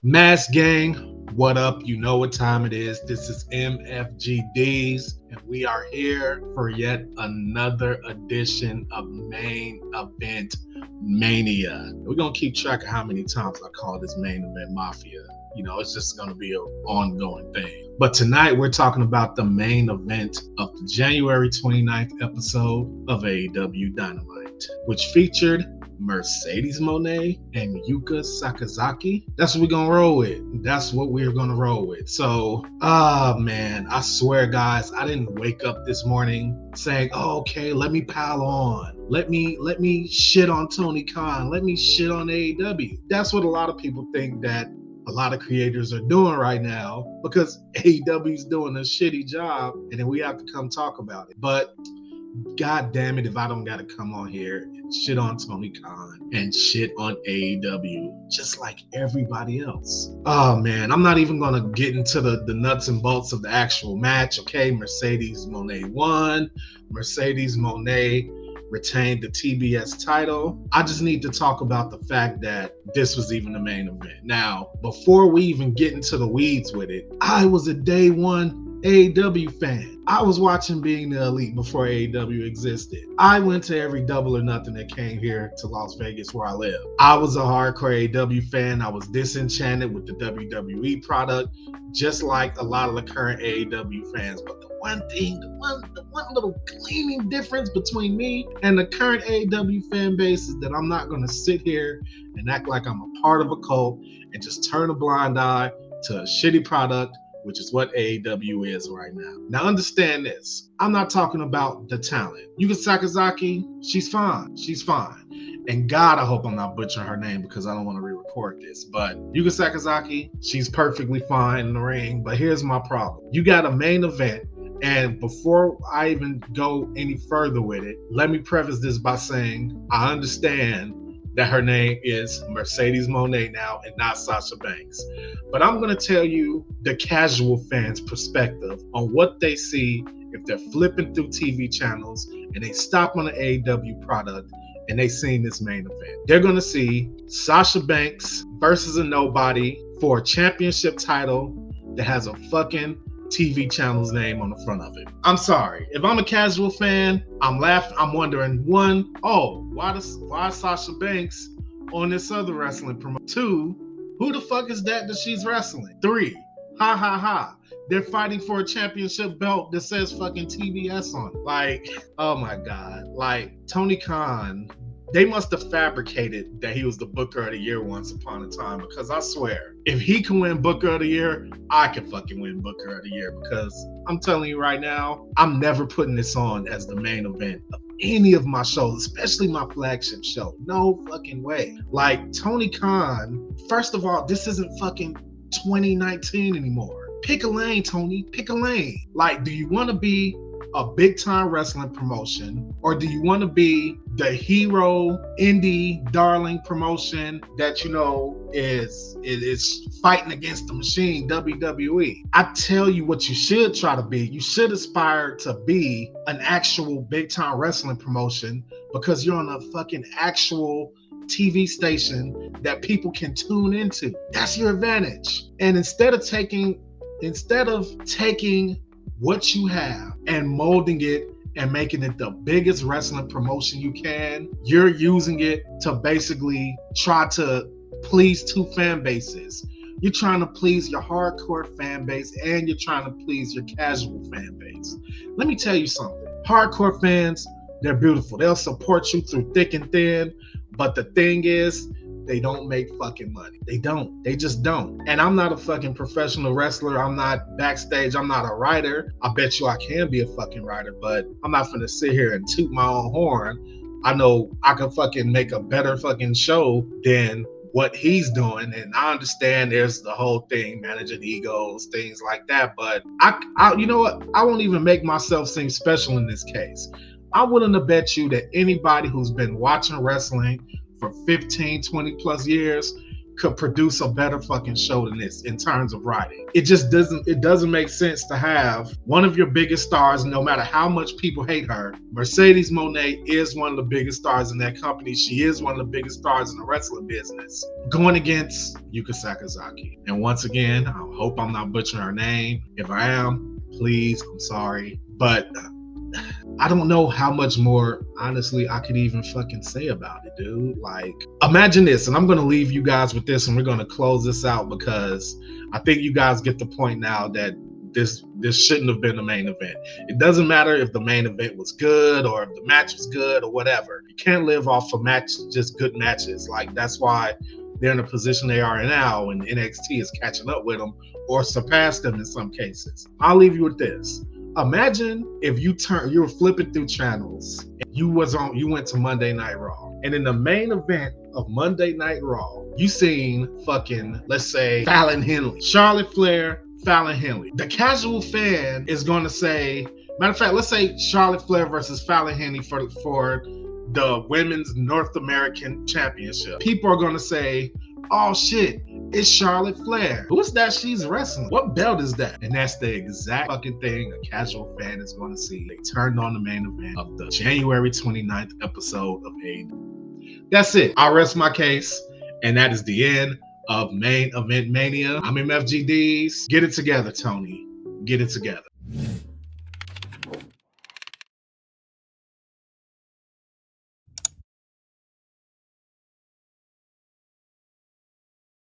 Mass Gang, what up? You know what time it is. This is MFGDs, and we are here for yet another edition of Main Event Mania. We're going to keep track of how many times I call this Main Event Mafia. You know, it's just going to be an ongoing thing. But tonight we're talking about the main event of the January 29th episode of AEW Dynamite, which featured Mercedes Moné and Yuka Sakazaki. That's what we're gonna roll with. That's what we're gonna roll with. So, man, I swear, guys, I didn't wake up this morning saying, "Oh, okay, let me pile on. Let me shit on Tony Khan. Let me shit on AEW." That's what a lot of people think that a lot of creators are doing right now because AEW is doing a shitty job, and then we have to come talk about it. But God damn it, if I don't gotta come on here and shit on Tony Khan and shit on AEW, just like everybody else. Oh man, I'm not even gonna get into the nuts and bolts of the actual match. Okay, Mercedes Moné won. Mercedes Moné retained the TBS title. I just need to talk about the fact that this was even the main event. Now, before we even get into the weeds with it, I was a day one AEW fan. I was watching Being the Elite before AEW existed. I went to every Double or Nothing that came here to Las Vegas where I live. I was a hardcore AEW fan. I was disenchanted with the WWE product, just like a lot of the current AEW fans. But the one little gleaming difference between me and the current AEW fan base is that I'm not going to sit here and act like I'm a part of a cult and just turn a blind eye to a shitty product, which is what AEW is right now. Now understand this. I'm not talking about the talent. Yuka Sakazaki, she's fine. She's fine. And God, I hope I'm not butchering her name because I don't want to re-record this. But Yuka Sakazaki, she's perfectly fine in the ring. But here's my problem. You got a main event. And before I even go any further with it, let me preface this by saying I understand that her name is Mercedes Moné now and not Sasha Banks. But I'm going to tell you the casual fans' perspective on what they see if they're flipping through TV channels and they stop on an AEW product and they seen this main event. They're going to see Sasha Banks versus a nobody for a championship title that has a fucking TV channel's name on the front of it. I'm sorry. If I'm a casual fan, I'm laughing. I'm wondering, one, why is Sasha Banks on this other wrestling promotion? Two, who the fuck is that she's wrestling? Three, ha ha ha. They're fighting for a championship belt that says fucking TBS on it. Like, oh my God. Like, Tony Khan, they must have fabricated that he was the Booker of the Year once upon a time, because I swear, if he can win Booker of the Year, I can fucking win Booker of the Year, because I'm telling you right now, I'm never putting this on as the main event of any of my shows, especially my flagship show. No fucking way. Like, Tony Khan, first of all, this isn't fucking 2019 anymore. Pick a lane, Tony. Pick a lane. Like, do you want to be a big time wrestling promotion, or do you want to be the hero indie darling promotion that you know is fighting against the machine, WWE? I tell you what you should try to be. You should aspire to be an actual big time wrestling promotion, because you're on a fucking actual TV station that people can tune into. That's your advantage. And instead of taking what you have and molding it and making it the biggest wrestling promotion you can, you're using it to basically try to please two fan bases. You're trying to please your hardcore fan base and you're trying to please your casual fan base. Let me tell you something. Hardcore fans, they're beautiful. They'll support you through thick and thin. But the thing is, they don't make fucking money. They don't. They just don't. And I'm not a fucking professional wrestler. I'm not backstage. I'm not a writer. I bet you I can be a fucking writer, but I'm not gonna sit here and toot my own horn. I know I can fucking make a better fucking show than what he's doing. And I understand there's the whole thing, managing egos, things like that. But I you know what? I won't even make myself seem special in this case. I'm willing to bet you that anybody who's been watching wrestling for 15, 20 plus years could produce a better fucking show than this in terms of writing. It just doesn't make sense to have one of your biggest stars, no matter how much people hate her. Mercedes Moné is one of the biggest stars in that company. She is one of the biggest stars in the wrestling business, going against Yuka Sakazaki. And once again, I hope I'm not butchering her name. If I am, please, I'm sorry. But I don't know how much more, honestly, I could even fucking say about it, dude. Like, imagine this, and I'm going to leave you guys with this, and we're going to close this out because I think you guys get the point now that this shouldn't have been the main event. It doesn't matter if the main event was good or if the match was good or whatever. You can't live off of just good matches. Like, that's why they're in the position they are in now, and NXT is catching up with them or surpassed them in some cases. I'll leave you with this. Imagine if you were flipping through channels and you went to Monday Night Raw, and in the main event of Monday Night Raw, you seen fucking, let's say, Fallon Henley, Charlotte Flair, Fallon Henley. The casual fan is going to say, matter of fact, let's say Charlotte Flair versus Fallon Henley for the Women's North American Championship. People are going to say, oh shit, it's Charlotte Flair. Who's that she's wrestling? What belt is that? And that's the exact fucking thing a casual fan is going to see. They turned on the main event of the January 29th episode of AEW. That's it. I rest my case, and that is the end of Main Event Mania. I'm MFGDs. Get it together, Tony. Get it together.